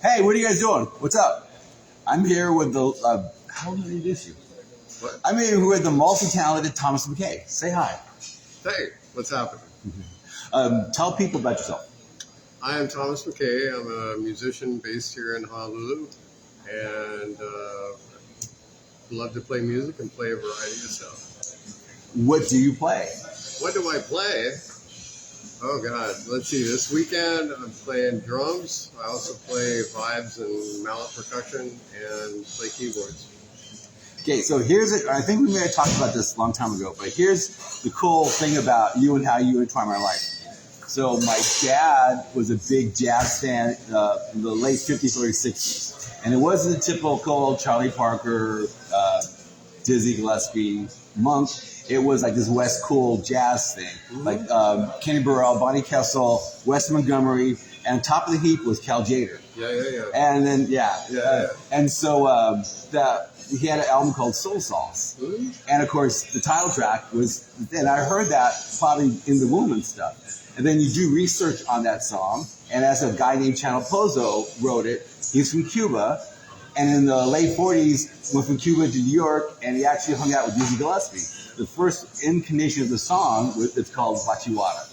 Hey, what are you guys doing? What's up? I'm here with the, how do I introduce you? What? I'm here with the multi-talented Thomas Mackay. Say hi. Hey, what's happening? Tell people about yourself. I am Thomas Mackay. I'm a musician based here in Honolulu, and love to play music and play a variety of stuff. What do you play? What do I play? Oh God, let's see. This weekend I'm playing drums. I also play vibes and mallet percussion and play keyboards. Okay, so here's it. I think we may have talked about this a long time ago, but here's the cool thing about you and how you entwine my life. So my dad was a big jazz fan in the late 50s, early 60s. And it wasn't the typical Charlie Parker, Dizzy Gillespie, Monk. It was like this West Cool jazz thing. Mm-hmm. Like Kenny Burrell, Bonnie Kessel, Wes Montgomery, and on top of the heap was Tjader. Yeah. And then, Yeah. And so he had an album called Soul Sauce. Mm-hmm. And of course, the title track was, and I heard that probably in the womb and stuff. And then you do research on that song, and as a guy named Channel Pozo wrote it, he's from Cuba, and in the late 40s, went from Cuba to New York, and he actually hung out with Dizzy Gillespie. The first incarnation of the song, it's called Wachiwara.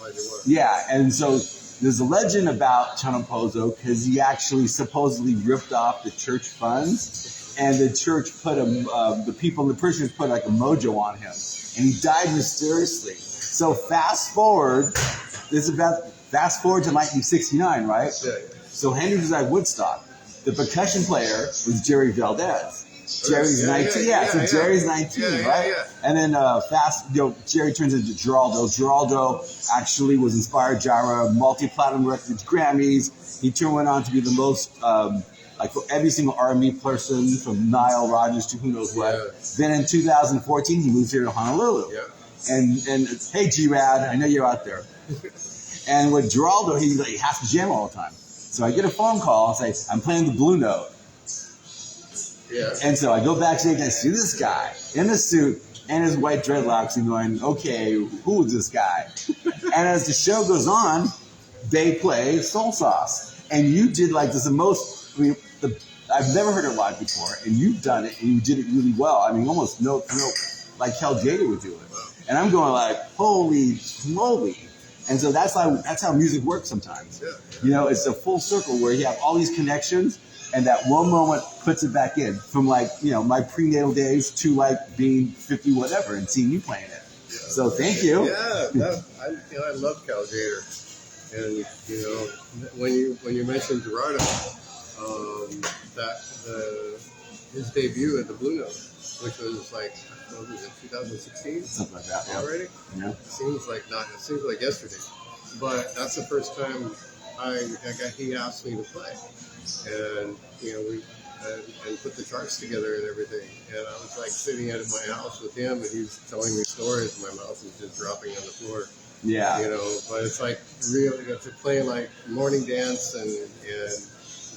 Yeah, and so there's a legend about Channel Pozo because he actually supposedly ripped off the church funds, and the church put the people in the prisons put like a mojo on him, and he died mysteriously. So fast forward to 1969, right? Yeah. So Henry was at Woodstock. The percussion player was Jerry Valdez. Jerry's 19, Jerry's 19, right? Yeah. And then Jerry turns into Geraldo. Geraldo actually was inspired Jara, multi-platinum records, Grammys. He went on to be the most, for every single R&B person from Nile Rodgers to who knows what. Yeah. Then in 2014, he moved here to Honolulu. Yeah. And hey, G-Rad, I know you're out there. And with Geraldo, he has to jam all the time. So I get a phone call and say, I'm playing the Blue Note. Yeah. And so I go backstage and I see this guy in a suit and his white dreadlocks and going, okay, who is this guy? And as the show goes on, they play Soul Sauce. And you did like this I've never heard it live before, and you've done it, and you did it really well. I mean, almost no, like Tjader would do it. And I'm going like, holy moly. And so that's how music works sometimes. Yeah. You know, it's a full circle where you have all these connections, and that one moment puts it back in from my prenatal days to like being 50 whatever and seeing you playing it. Yeah. So thank you. Yeah, I love Tjader, and when you mentioned Gerardo, his debut at the Blue Note, which was like, what was it, 2016? Something like that. Already? Yeah. It seems like yesterday, but that's the first time he asked me to play, and we put the charts together and everything, and I was like sitting at my house with him, and he's telling me stories, and my mouth is just dropping on the floor. Yeah. But it's like really to play like Morning Dance and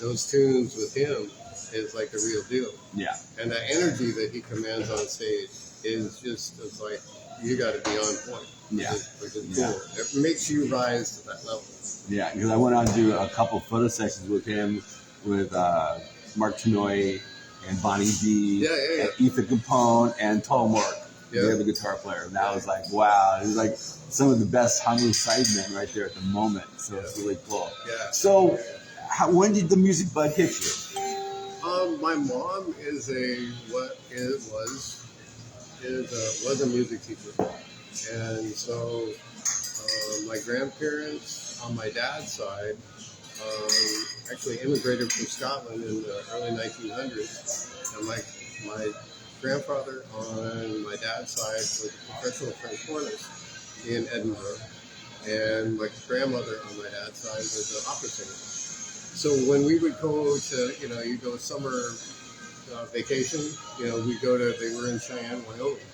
those tunes with him is like the real deal. Yeah. And the energy that he commands on stage is just, it's like, you got to be on point. Yeah. Which is cool. Yeah. It makes you rise to that level. Yeah, because I went on to do a couple photo sessions with him, with Mark Tenoy and Bonnie D, and Ethan Capone and Tom Mork, the other guitar player. And I was like, wow, it was like some of the best Honolulu sidemen right there at the moment. So it's really cool. Yeah. So when did the music bug hit you? My mom was a music teacher, and so my grandparents on my dad's side actually immigrated from Scotland in the early 1900s, and my grandfather on my dad's side was a professional French hornist in Edinburgh, and my grandmother on my dad's side was an opera singer. So when we would go to, you go summer vacation, they were in Cheyenne, Wyoming,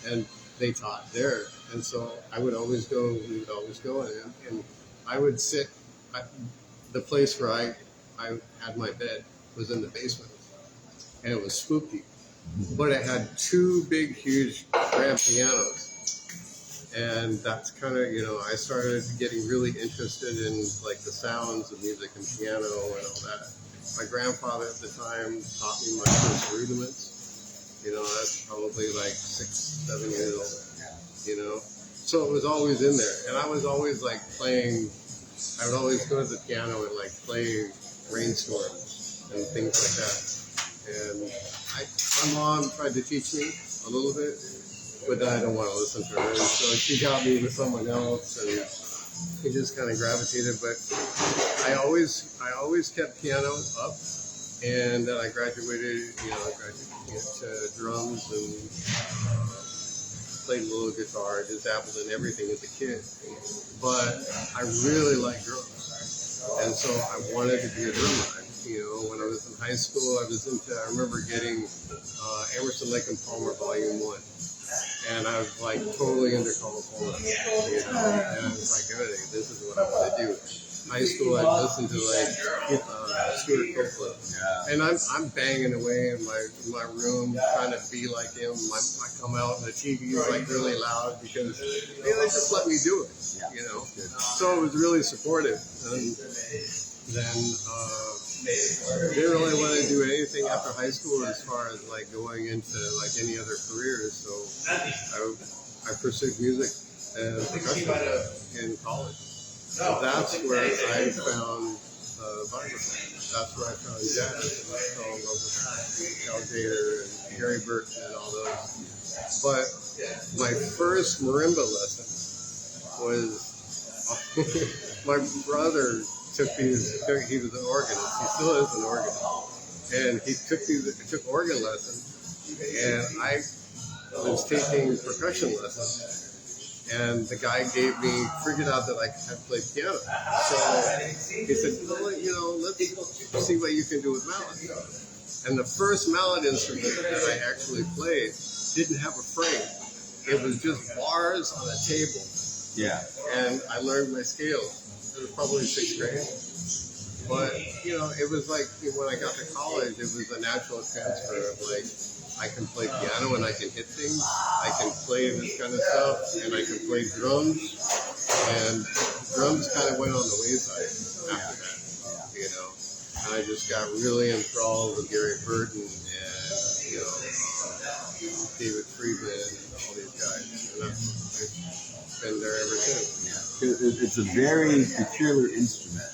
and they taught there. And so we would always go, and I would sit, the place where I had my bed was in the basement, and it was spooky, but it had two big, huge grand pianos. And that's kind of, I started getting really interested in like the sounds of music and piano and all that. My grandfather at the time taught me my first rudiments. That's probably like 6, 7 years old, So it was always in there. And I was always like playing, I would always go to the piano and like play Rainstorms and things like that. And my mom tried to teach me a little bit, but I don't want to listen to her. So she got me with someone else, and it just kind of gravitated. But I always kept piano up, and then I graduated, to drums and played a little guitar, just dabbled in everything as a kid. But I really like drums, and so I wanted to be a drummer. When I was in high school, I remember getting Emerson, Lake and Palmer Volume 1. And I was like totally into Call Palmer. And I was like, okay, this is what I want to do. High school, I'd listen to like Stuart Copeland. Yeah. And I'm banging away in my room trying to be like him. I come out and the TV is like really loud because they just let me do it. So it was really supportive. And then didn't really want to do anything after high school as far as like going into like any other careers. So I pursued music and percussion in college. So that's where I found vibraphone. That's where I found jazz, and I fell in love with Tjader and Gary Burke and all those. But my first marimba lesson was my brother he was an organist. He still is an organist, and he took organ lessons, and I was taking percussion lessons, and the guy figured out that I had played piano. So he said, well, let's see what you can do with mallet. And the first mallet instrument that I actually played didn't have a frame. It was just bars on a table. Yeah. And I learned my scales. It was probably 6th grade. But, it was like when I got to college, it was a natural transfer of like, I can play piano and I can hit things. I can play this kind of stuff and I can play drums. And drums kind of went on the wayside after that, And I just got really enthralled with Gary Burton and, David Friedman and all these guys. And I've been there ever since. It's a very peculiar instrument.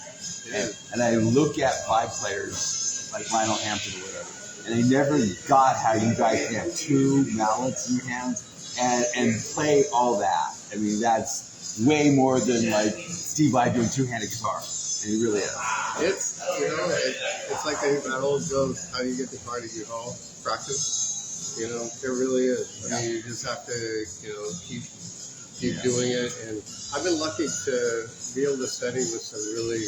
And I look at vibe players like Lionel Hampton or whatever, and I never got how you guys can have 2 mallets in your hands and play all that. I mean, that's way more than like Steve Vai doing 2-handed guitar. And it really is. It's like that old joke, how do you get the car to your hall? Practice. It really is. I mean, you just have to, keep doing it. And I've been lucky to be able to study with some really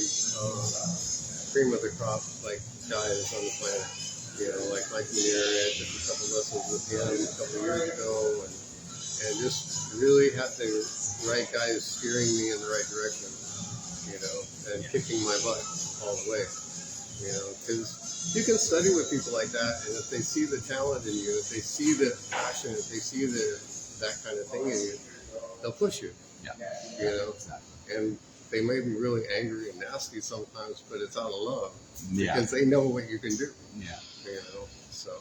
cream of the crop like guys on the planet. Like Mike Muir. I took a couple lessons with him a couple years ago, and just really had the right guys steering me in the right direction. And kicking my butt all the way. Because you can study with people like that, and if they see the talent in you, if they see the passion, if they see that kind of thing in you, they'll push you. Yeah. And they may be really angry and nasty sometimes, but it's out of love. Yeah. Because they know what you can do. Yeah. So.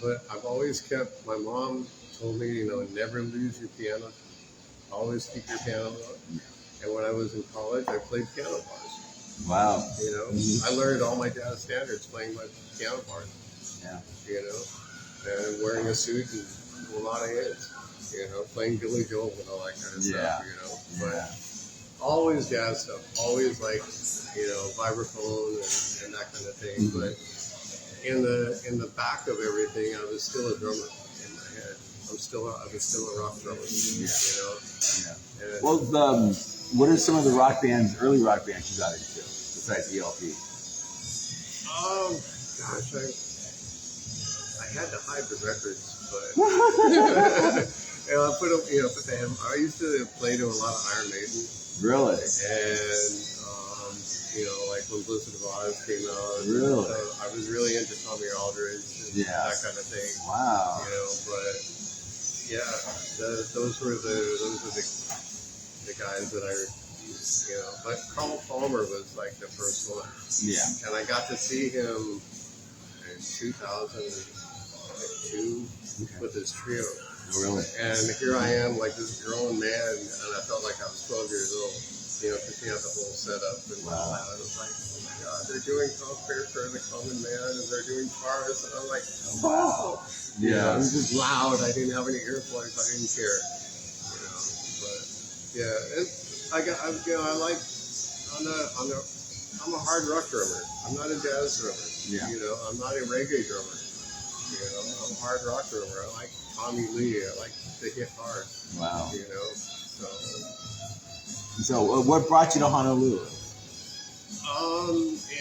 But I've always kept, my mom told me, never lose your piano. Always keep your piano up. And when I was in college, I played piano bars. Wow. I learned all my jazz standards playing my piano bars. Yeah. And wearing a suit and a lot of hits. Playing Billy Joel and all that kind of stuff. But always jazz stuff. Always like, vibraphone and that kind of thing. But in the back of everything, I was still a drummer in my head. I was still a rock drummer. Yeah. Well, what are some of the early rock bands you got into besides ELP? Gosh, I had to hide the records, but I put them. I used to play to a lot of Iron Maiden. Really? And like when Blizzard of Oz came out. Really? I was really into Tommy Aldridge and that kind of thing. Wow. But yeah, those were the guys that I, you know, but Carl Palmer was like the first one. Yeah. And I got to see him in 2002 with his trio. Really? And here I am, like this grown man, and I felt like I was 12 years old, you know, because he had the whole setup and all that. I was like, oh my God, they're doing Prayer for the Common Man, and they're doing Taurus, and I'm like, wow. Yeah. You know, it was just loud. I didn't have any earplugs. I didn't care. You know, but yeah, you know, I like I'm a hard rock drummer. I'm not a jazz drummer. Yeah. You know, I'm not a reggae drummer. You know, I'm a hard rock drummer. I like Tommy Lee. I like to hit hard. Wow. You know, So what brought you to Honolulu?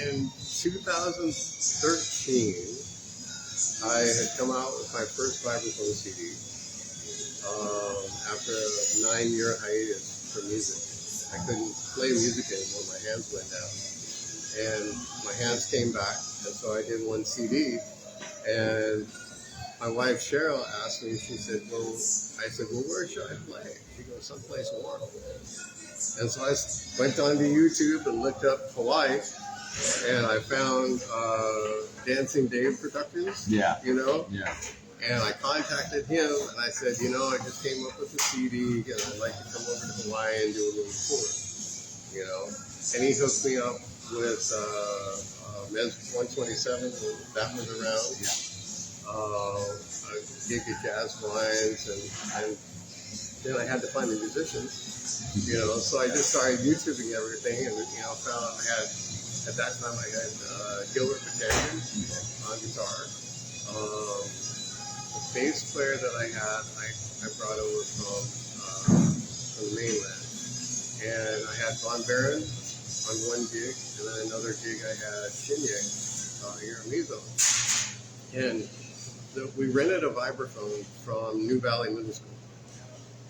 In 2013, I had come out with my first vibraphone CD after a 9-year hiatus from music. I couldn't play music anymore. My hands went down. And my hands came back, and so I did one CD. And my wife Cheryl asked me, she said, well, I said, well, where should I play? She goes, someplace warm. And so I went onto YouTube and looked up Hawaii, and I found Dancing Dave Productions. Yeah. You know? Yeah. And I contacted him, and I said, you know, I just came up with a CD, and I'd like to come over to Hawaii and do a little tour. You know? And he hooked me up with Mes 127, when that was around. Yeah. A gig at Jazz Wines, and then I had to find the musicians. You know, so I just started YouTubing everything, and you know, found I had at that time I had Gilbert Tjader on guitar. The bass player that I had, I brought over from the mainland, and I had Von Baron on one gig, and then another gig I had Shinye here in Mizo, and we rented a vibraphone from New Valley Middle School.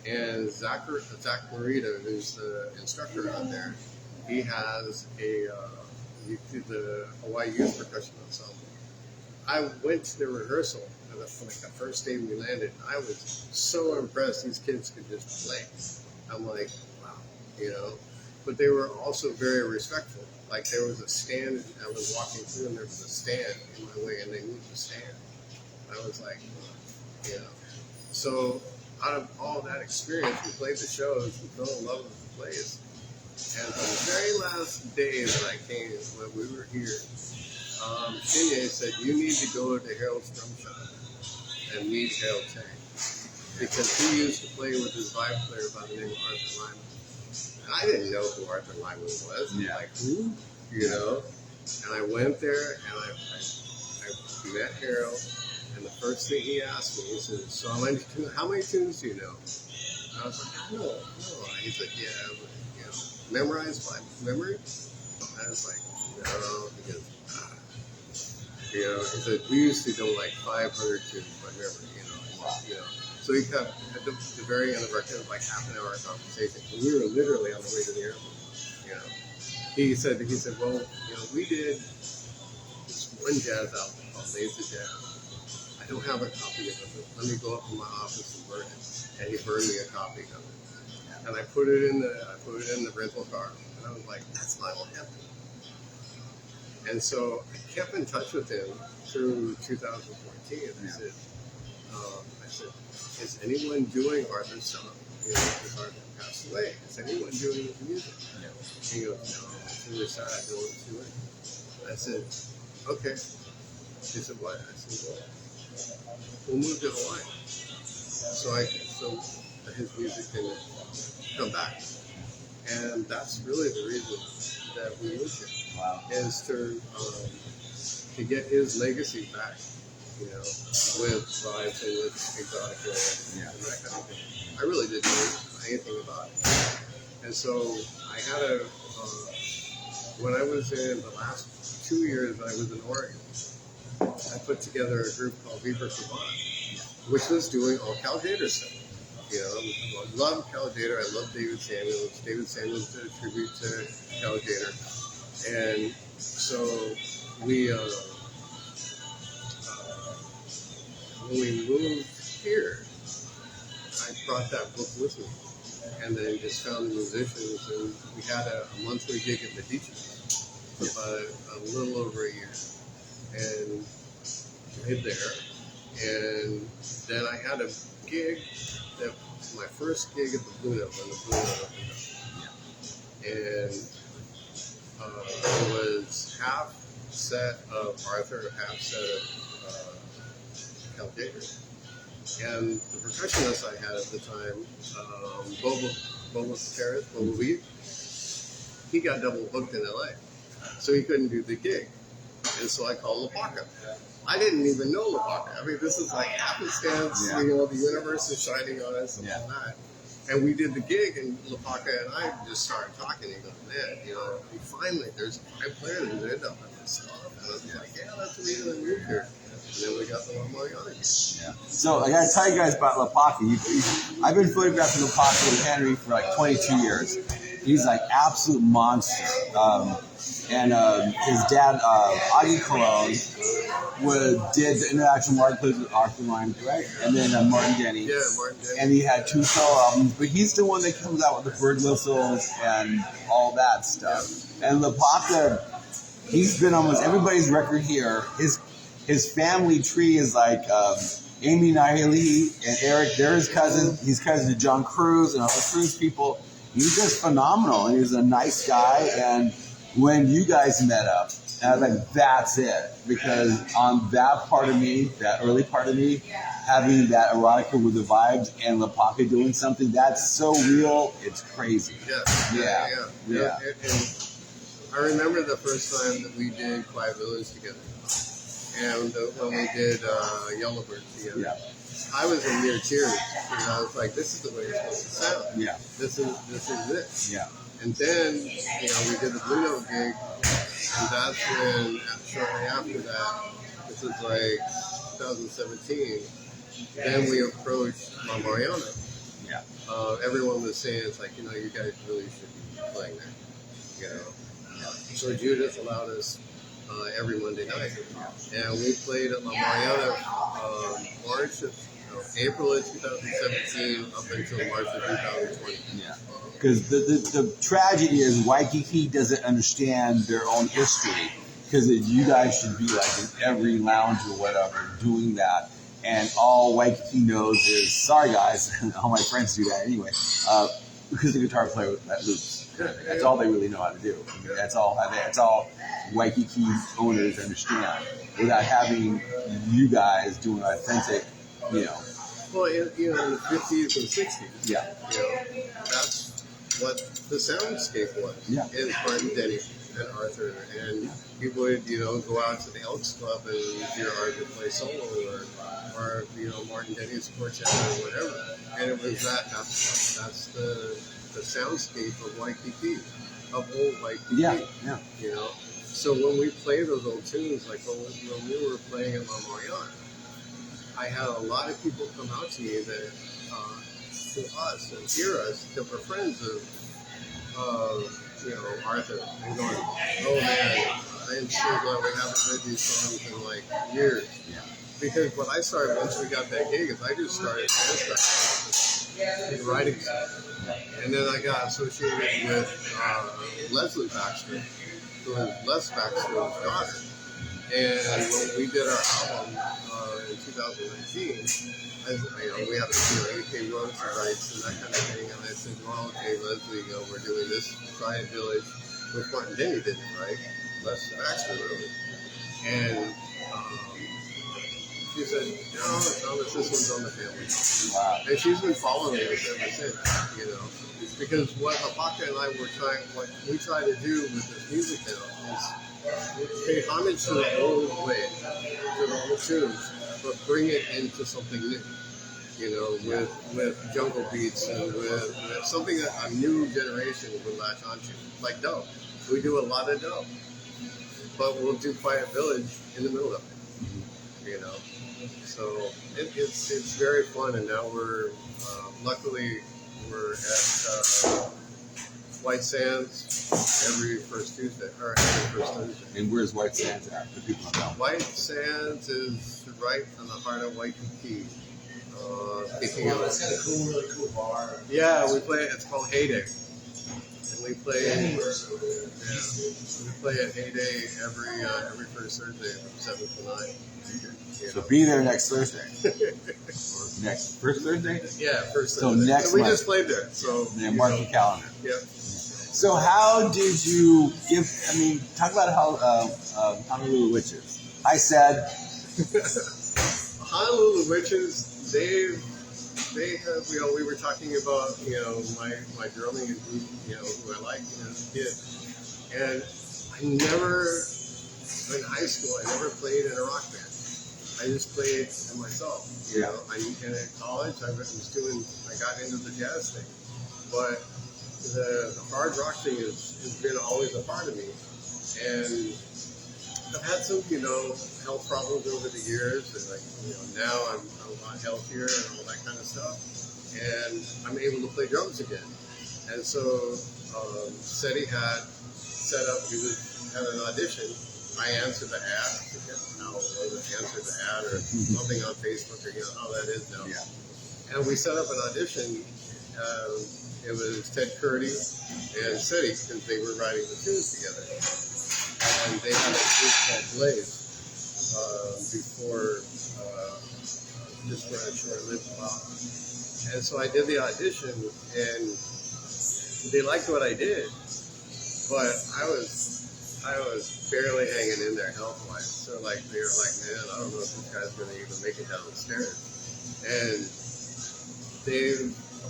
And Zach Morita, who's the instructor out there, he has the Hawaii Youth Percussion Ensemble. I went to the rehearsal, and like the first day we landed, I was so impressed these kids could just play. I'm like, wow, you know. But they were also very respectful. Like there was a stand, I was walking through, and there was a stand in my way, and they moved the stand. I was like, you know. So out of all that experience, we played the shows, we fell in love with the place. And on the very last day that I came, when we were here, Shinye said, you need to go to Hale's drum shop and meet Hale Chang. Because he used to play with his vibe player by the name of Arthur Lyman. And I didn't know who Arthur Lyman was. Yeah. Like, who? You know? And I went there, and I met Harold. And the first thing he asked me, he said, so how many tunes do you know? And I was like, no. He's like, yeah, but, you know, memorize by memory? And I was like, no, because, you know, he said, we used to know like 500 tunes by memory, you know. So he kept, at the very end of our kind of like half an hour conversation, and we were literally on the way to the airport, you know. He said, well, you know, we did this one jazz album called Lazy Jazz. I don't have a copy of it. Let me go up to my office and burn it. And he burned me a copy of it. And I put it in the rental car. And I was like, that's my old anthem. And so I kept in touch with him through 2014. I said, is anyone doing Arthur's song? You know, because Arthur passed away. Is anyone doing his music? No. He goes, no, it's really sad. I don't do it. I said, okay. He said, what? I said, well, we'll move to Hawaii. So his music can come back. And that's really the reason that we moved here. Wow. Is to get his legacy back, you know, with vibes and with Intoxika and that kind of thing. I really didn't know anything about it. And so I had when I was in the last 2 years, I was in Oregon. I put together a group called Viva Savant, which was doing all Cal Tjader stuff. You know, I love Cal Tjader. I love David Samuels. David Samuels did a tribute to Cal Tjader. And so when we moved here, brought that book with me, and then just found the musicians, and we had a monthly gig at the beaches for about a little over a year, and played there. And then I had a gig that my first gig at the Blue Note when the Blue Note opened up, and it was half set of Arthur, half set of Tjader. And the percussionist I had at the time, Bobo Weed, he got double booked in LA, so he couldn't do the gig. And so I called Lapaka. I didn't even know Lapaka. I mean, this is like happenstance, you know, the universe is shining on us and all that. And we did the gig, and Lapaka and I just started talking. And goes, man, you know, finally there's a 5 player who's into all this stuff. And I was like, yeah, that's the reason I moved here. And then we got the one money on it. Yeah. So I gotta tell you guys about Lapaka. I've been photographing Lapaka with Henry for like 22 years. He's like absolute monster. And his dad, Augie Colon, did the International Marketplace with Arthur Rhymes, right? And then Martin Denny. Yeah, Martin Denny. And he had 2 solo albums, but he's the one that comes out with the bird whistles and all that stuff. And Lapaka, he's been almost everybody's record here. His family tree is like Amy Nihili and Eric. They're his cousin. He's cousin to John Cruz and all the Cruz people. He's just phenomenal, and he's a nice guy. And when you guys met up, I was like, that's it. Because on that part of me, that early part of me, having that erotica with the vibes and Lapaka doing something, that's so real, it's crazy. Yeah. And I remember the first time that we did Quiet Village together. And when we did Yellowbird together, I was in near tears because I was like, "This is the way it's supposed to sound. This is it." Yeah. And then we did the Blue Note gig, and that's when shortly after that, this is like 2017. Then we approached La Mariana. Yeah. Everyone was saying it's like you guys really should be playing there. So Judith allowed us. Every Monday night, and we played at La Mariana April of 2017 up until March of 2020. Yeah, because the tragedy is Waikiki doesn't understand their own history, because you guys should be like in every lounge or whatever doing that, and all Waikiki knows is, sorry guys, all my friends do that anyway, because the guitar player that loops. That's all they really know how to do. I mean, that's all Waikiki owners understand, without having you guys doing authentic, Well, in the 50s and 60s, that's what the soundscape was. Yeah. Is Martin Denny and Arthur, and people would, go out to the Elks Club and hear Arthur play solo, or Martin Denny's quartet or whatever, and it was that's the soundscape of Waikiki, of old Waikiki. So when we play those old tunes, like when we were playing at La Mariana, I had a lot of people come out to me that to us and hear us that were friends of Arthur, and going, oh man, I am so glad we haven't heard these songs in like years. Yeah. Because what I started once we got that gig is I just started and writing stuff. And then I got associated with Leslie Baxter, who is Les Baxter's daughter. And when we did our album in 2019, we have to do AK royalty rights and that kind of thing. And I said, well, okay, Leslie, we're doing this Quiet Village, which Martin Denny didn't write, Les Baxter wrote it. And she said, no, this one's on the family. Wow. And she's been following us ever since, Because what Lapaka and I what we try to do with this music now is pay homage to the old way, to the old tunes, but bring it into something new, with jungle beats and with something that a new generation would latch onto, like dub. We do a lot of dub, but we'll do Quiet Village in the middle of it, So it's very fun, and now we're luckily we're at White Sands every first Tuesday. And where's White Sands at? For people to know. White Sands is right on the heart of Waikiki. Speaking of, It's got a cool, really cool bar. yeah, we play. It's called Hale, and we play. Yeah, we play at Hale every first Thursday from 7 to 9. So be there next Thursday. First Thursday? Yeah, first So Thursday. next And we month. just played there. So Yeah, mark your calendar. Yeah. So how did you give? I mean, talk about how Honolulu Witchez. I said Honolulu Witchez. They have, we were talking about, my drumming and who I liked as a kid. And in high school, I never played in a rock band. I just played in myself, And at college, I got into the jazz thing. But the hard rock thing has been always a part of me. And I've had some, health problems over the years, and now I'm a lot healthier and all that kind of stuff, and I'm able to play drums again. And so SETI had set up, had an audition. I answered the ad. I forget how it was, answered the ad or something on Facebook, or how that is now. Yeah. And we set up an audition. It was Ted Curdy and SETI, because they were writing the tunes together. And they had a group called Blaze before, just where I lived. And so I did the audition, and they liked what I did, but I was barely hanging in there health-wise. So they were like, man, I don't know if this guy's going to even make it down the stairs. And they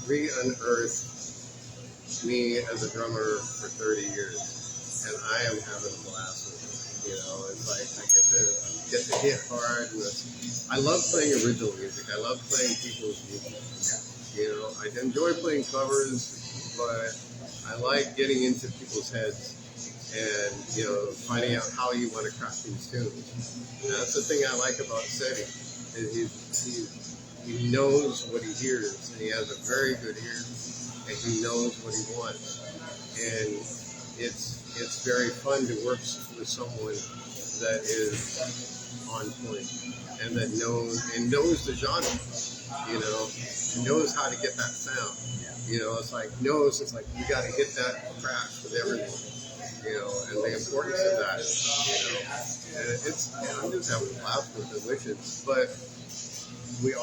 re-unearthed me as a drummer for 30 years. And I am having a blast with it. It's like I get to hit hard. And I love playing original music. I love playing people's music. I enjoy playing covers, but I like getting into people's heads and finding out how you want to craft these tunes. And that's the thing I like about SETI. He knows what he hears, and he has a very good ear, and he knows what he wants. And it's very fun to work with someone that is on point and that knows the genre, and knows how to get that sound. It's like you got to hit that crash with everything, and the importance of that, and I'm just having a blast with the Witches. But we've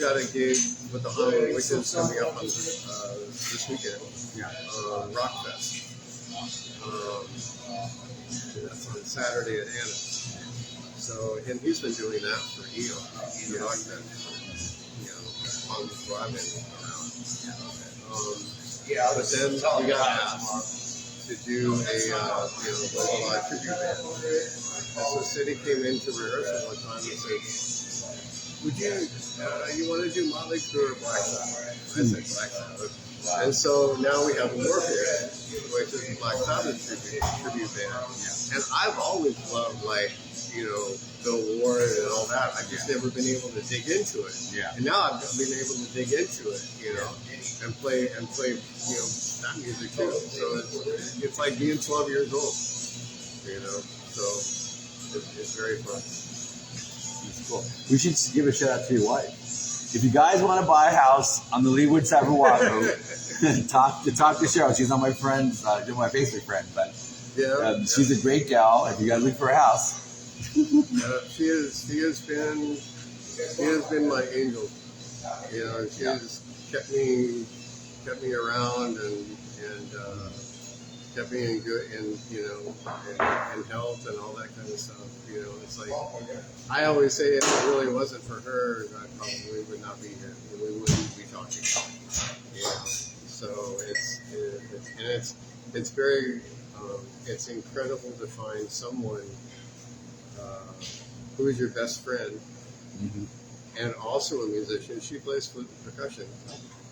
got a gig with the Honolulu Witchez coming up on this weekend, Rock Fest. That's on Saturday at Anna's. So, and he's been doing that for eons. Rock Fest, on the broadband around. But then we got asked to do a local tribute band. And so SETI came into rehearsal one time and said, "Would you want to do Motley Crue or Black Sabbath?" I said Black Sabbath. And so now we have Warfare, which is a Black Sabbath tribute band. And I've always loved, Bill Ward and all that. I've just never been able to dig into it. Yeah. And now I've been able to dig into it, and play, that music too. So it's like being 12 years old, So it's very fun. That's cool. We should give a shout out to your wife. If you guys want to buy a house on the Leeward side of Oahu, talk to Cheryl. She's not my friend, my Facebook friend, but she's a great gal. If you guys look for a house, she has been my angel. She has kept me around and kept me in good in health and all that kind of stuff. It's like I always say, if it really wasn't for her, I probably would not be here. We wouldn't be talking. So it's very it's incredible to find someone who is your best friend, and also a musician. She plays flute and percussion.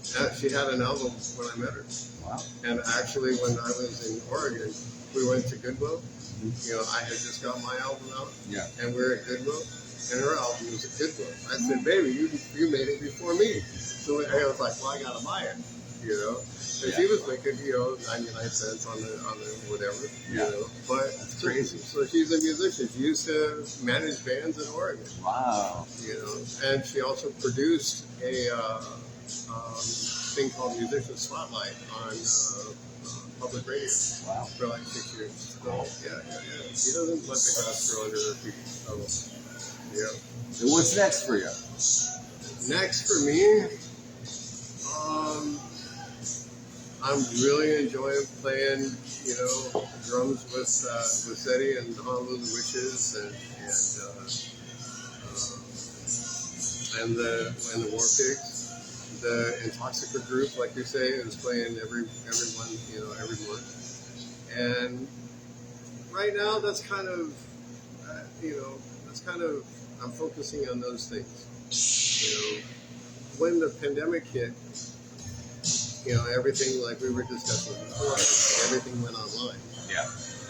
She had an album when I met her. Wow. And actually, when I was in Oregon, we went to Goodwill. I had just got my album out. Yeah. And we were at Goodwill, and her album was at Goodwill. I said, "Baby, you made it before me." So I was like, "Well, I gotta buy it." you know. And she was making, 99 cents on the whatever, you know. But That's crazy. So she's a musician. She used to manage bands in Oregon. Wow. You know, and she also produced a thing called Musician Spotlight on public radio. Wow. For like 6 years. So, yeah. She doesn't let the grass grow under her feet. So, yeah. So what's next for you? Next for me, I'm really enjoying playing, drums with Eddie and the Honolulu Witchez and the War Pigs. The Intoxika group, like you say, is playing every month. And right now, that's kind of, I'm focusing on those things. When the pandemic hit, everything, like we were discussing before, everything went online. Yeah.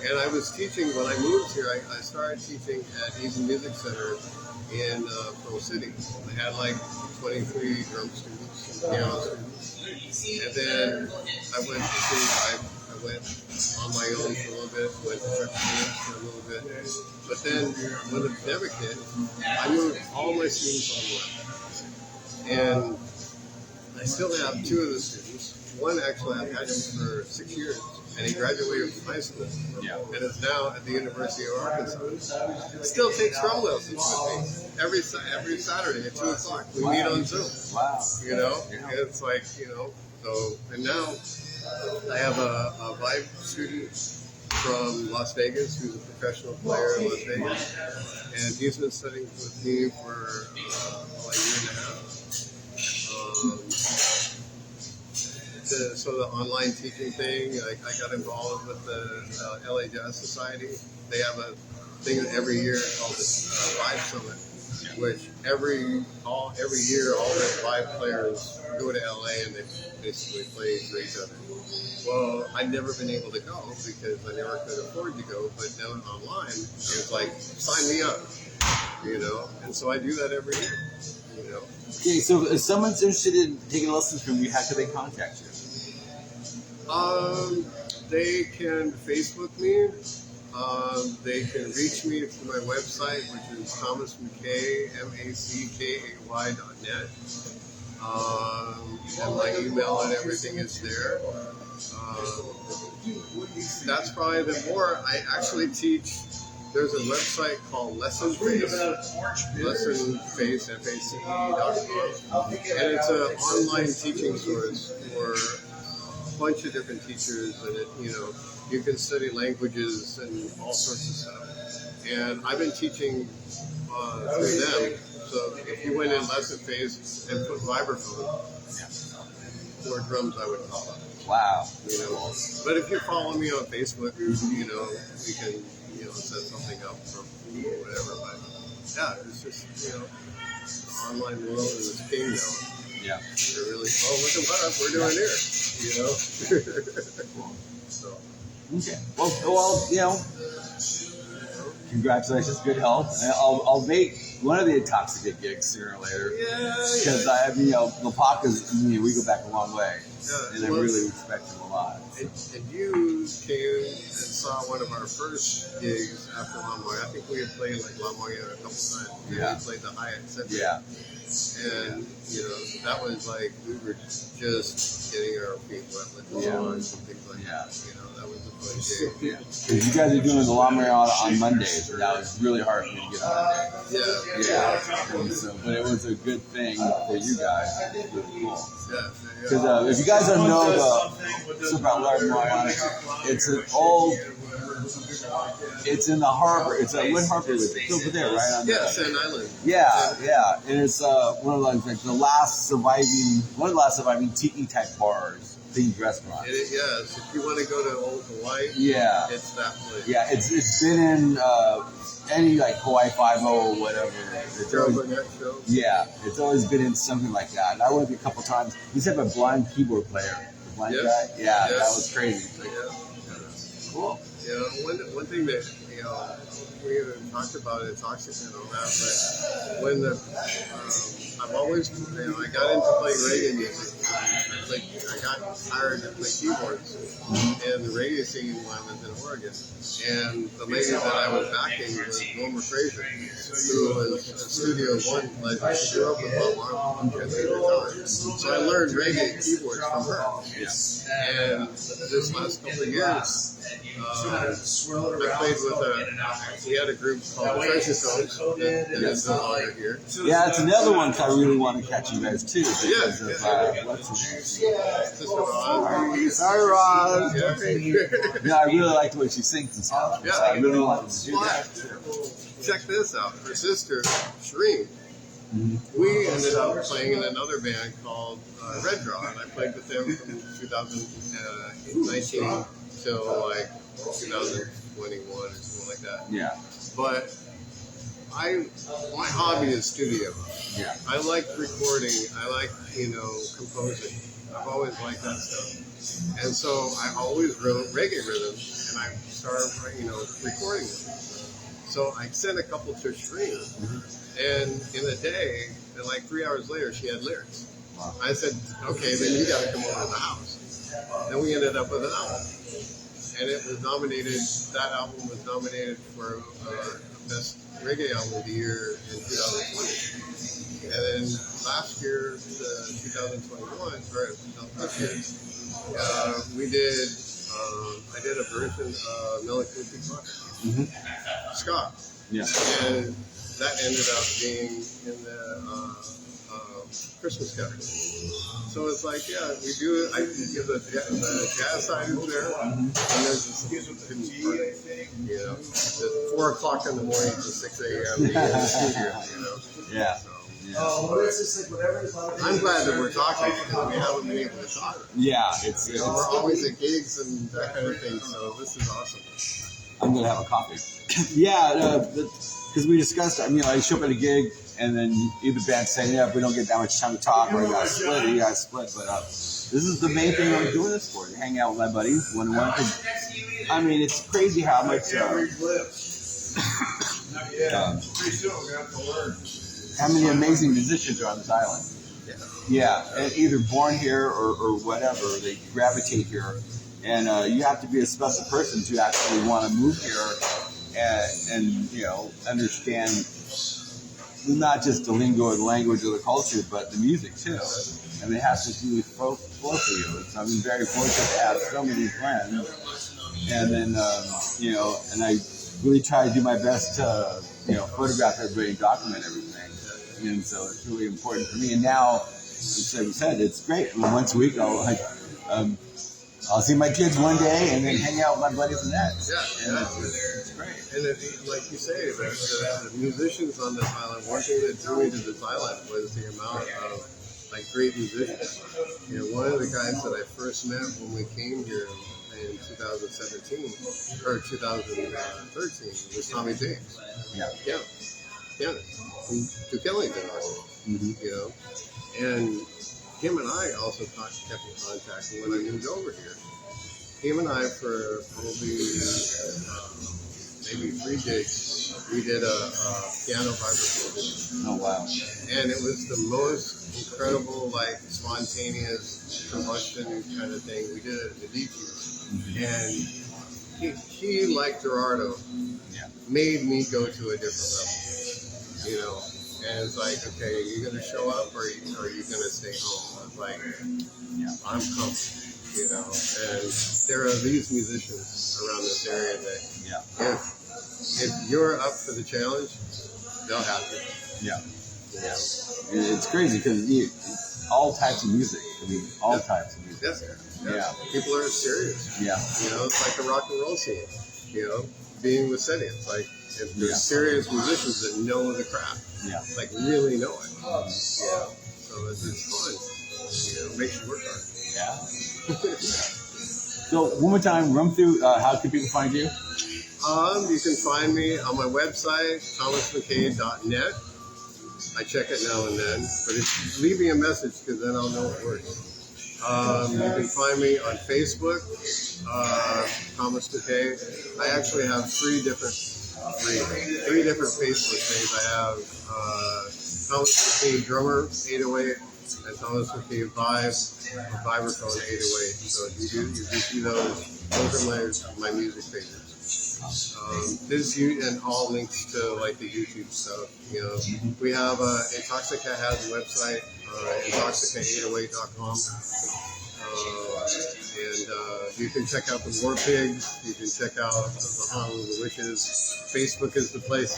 And I was teaching, when I moved here, I started teaching at Easy Music Center in Pearl City. I had like 23 drum students, piano students. And then I went on my own for a little bit, went to church for a little bit. But then when the pandemic hit, I moved all my students online. And I still have 2 of the students. One actually, I've had him for 6 years, and he graduated from high school, and is now at the University of Arkansas. Still takes drum lessons with me every Saturday at 2 o'clock. We meet on Zoom. Wow. And it's like, so, and now I have a vibe student from Las Vegas who's a professional player in Las Vegas, and he's been studying with me for a year and a half. So the online teaching thing, I got involved with the LA Jazz Society. They have a thing every year called the Vibe Summit, which every year all the vibe players go to LA and they basically play for each other. Well, I'd never been able to go because I never could afford to go, but now online, it's like, sign me up, and so I do that every year, Okay, so if someone's interested in taking lessons from you, how can they contact you? They can Facebook me. They can reach me through my website, which is Thomas Mackay, MACKAY.net. And my email and everything is there. That's probably the more. I actually teach. There's a website called Lesson Face, FACE.com, and it's an online teaching source for a bunch of different teachers, and you can study languages and all sorts of stuff. And I've been teaching through them. So if you went in Lesson Face and put vibraphone, 4 drums I would call it. Wow. But if you follow me on Facebook, we can set something up from whatever. But yeah, it's just online world is king now. Yeah. They're really look at what we're doing here. So. Okay. Well, congratulations, good health. And I'll make one of the Intoxika gigs sooner or later. Yeah. Because Lapaka's, we go back a long way. Yeah, and I really respect him a lot. And you came and saw one of our first gigs after La Moya. I think we had played like La Moya a couple times. Yeah. We played the Hyatt Center. Yeah. And, that was like, we were just getting our feet wet with the songs and things like that. That was a fun gig. Yeah. Because you guys are doing the La Moya on Mondays, and that was really hard for me to get on. Yeah. But it was a good thing for you guys. It was really cool. Yeah. Because if you guys don't know stuff about La Moya, it's an old. It's in the harbor. It's at Wood Harbor. It's over there, right on Yeah, Sand Island. Yeah. And it's one of the last surviving tiki type bars, themed restaurant. Yes. If you want to go to Old Hawaii, it's that place. Yeah, it's been in any like Hawaii 5-0 or whatever. Yeah, it's always been in something like that. And I went a couple times. We used to have a blind keyboard player. The blind guy. Yeah, that was crazy. Cool. One thing that we haven't talked about Intoxika and all that, but when I've always I got into playing reggae music I got hired to play keyboards in the reggae scene when I was in Oregon. And the lady that I was backing was Wilma Fraser, who was a Studio One legend. She grew up with Bob Marley and the guitar. So I learned reggae keyboards from her. And this last couple of years, I played with he had a group called the Treasure Stones that is no longer here. Yeah, it's another one I really want to catch you guys too. Because of, what's his name? Sorry, Roz. Yeah, I really like the way she sings and stuff. Yeah, so I really wanted to do that. Check this out. Her sister, Shereen, we ended up playing in another band called Red Draw, and I played with them from 2019 till like 2021 or something like that. Yeah. But my hobby is studio. Yeah. I like recording. I like, composing. I've always liked that stuff. And so I always wrote reggae rhythms, and I started, recording them. So I sent a couple to Shereen, and in a day, and like 3 hours later, she had lyrics. Wow. I said, okay, then you got to come over to the house. And we ended up with an album. And it was nominated, that album was nominated for Best Reggae Album of the Year in 2020. And then last year, 2021, or this year, I did a version of Millicuti Scott. Yeah. And that ended up being in the Christmas category. So it's like, we do it. I give the jazz side is there, and there's this hidden part, at 4 o'clock in the morning to 6 a.m. in the studio, Yeah. So, I'm glad that we're talking because we haven't been able to talk. Yeah, we're always at gigs and that kind of thing, so this is awesome. I'm gonna have a coffee. Because we discussed. I show up at a gig, and then either band saying, "Yeah, if we don't get that much time to talk, or you gotta split, or you gotta split." But this is the main thing I'm doing this for: to hang out with my buddies one-on-one. It's crazy how much. How many amazing musicians are on this island? Yeah, and either born here or whatever, they gravitate here. And you have to be a special person to actually want to move here and understand not just the lingo or the language or the culture, but the music too. And it has to really flow for you. So I've been very fortunate to have so many friends. And then, and I really try to do my best to, photograph everybody and document everything. And so it's really important for me. And now, like we said, it's great. Once a week, I'll see my kids one day and then hang out with my buddies and that. Yeah, and it's great. And like you say, the musicians on this island, one thing that drew me to this island was the amount of great musicians. One of the guys that I first met when we came here in 2017 or 2013 was Tommy James. Yeah. From Duke Ellington, and him and I also kept in contact when I moved over here. Him and I, for probably maybe 3 gigs, we did a piano vibraphone. Oh, wow. And it was the most incredible, spontaneous combustion kind of thing. We did it at the DQs. And he, like Gerardo, made me go to a different level, And it's like, okay, are you going to show up or are you going to stay home? It's like, I'm comfortable, And there are these musicians around this area that if you're up for the challenge, they'll have you. Yeah. It's crazy because all types of music. All types of music. Yeah. People are serious. Yeah. It's like the rock and roll scene, being with City. It's like, if there's serious musicians that know the craft, really know it. So it's fun. Makes you work hard. So one more time, run through how can people find you? You can find me on my website, thomasmackay.net. I check it now and then, but leave me a message because then I'll know it works. You can find me on Facebook, Thomas Mackay. I actually have three different Facebook pages. I have Thomas Mackay Drummer 808, and Thomas with the vibraphone 808. So if you see those are my music pages. And all links to like the YouTube stuff. You know, we have Intoxika has a website, intoxika808.com. And you can check out the War Pigs. You can check out the Honolulu Witchez. Facebook is the place.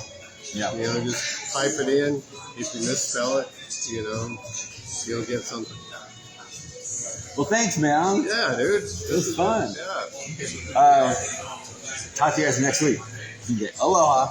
Yeah. You know, just type it in. If you misspell it, you know, you'll get something. Well, thanks, man. Yeah, dude. It was fun. Yeah. Talk to you guys next week. Aloha.